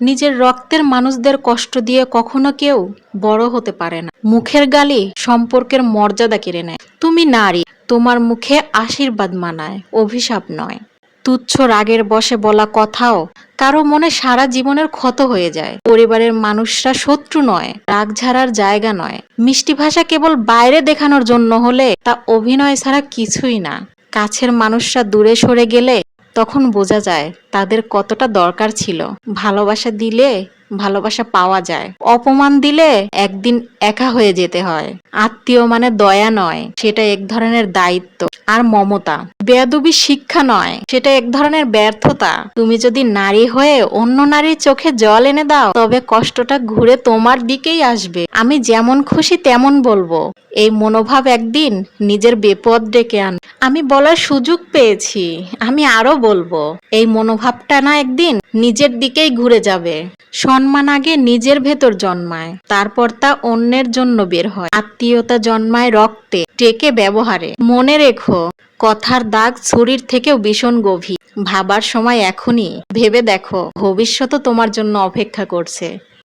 নিজের রক্তের মানুষদের কষ্ট দিয়ে কখনো কেউ বড় হতে পারে না। মুখের গালি সম্পর্কের মর্যাদা কেড়ে নেয়। তুমি নারী, তোমার মুখে আশীর্বাদ মানায়, অভিশাপ নয়। তুচ্ছ রাগের বশে বলা কথাও কারো মনে সারা জীবনের ক্ষত হয়ে যায়। পরিবারের মানুষরা শত্রু নয়, রাগ ঝাড়ার জায়গা নয়। মিষ্টি ভাষা কেবল বাইরে দেখানোর জন্য হলে তা অভিনয় ছাড়া কিছুই না। কাছের মানুষরা দূরে সরে গেলে তখন বোঝা যায় তাদের কতটা দরকার ছিল। ভালোবাসা দিলে ভালোবাসা পাওয়া যায়, অপমান দিলে একদিন একা হয়ে যেতে হয়। আত্মীয় মানে দয়া নয়, সেটা এক ধরনের দায়িত্ব। আর মমতা বেয়াদবি শিক্ষা নয়, সেটা এক ধরনের ব্যর্থতা। তুমি যদি নারী হয়ে অন্য নারীর চোখে জল এনে দাও, তবে কষ্টটা ঘুরে তোমার দিকেই আসবে। আমি যেমন খুশি তেমন বলবো, এই মনোভাব একদিন নিজের বিপদ ডেকে আন। আমি বলার সুযোগ পেয়েছি, আমি আরো বলবো, এই মনোভাবটা না একদিন নিজের দিকেই ঘুরে যাবে। সম্মান আগে নিজের ভেতর জন্মায়, তারপর তা অন্যের জন্য বের হয়। আত্মীয়তা জন্মায় রক্তে, টেকে ব্যবহারে। মনে রেখো, কথার দাগ ছুরির থেকেও ভীষণ গভীর। ভাবার সময় এখনই, ভেবে দেখো ভবিষ্যৎও তোমার জন্য অপেক্ষা করছে।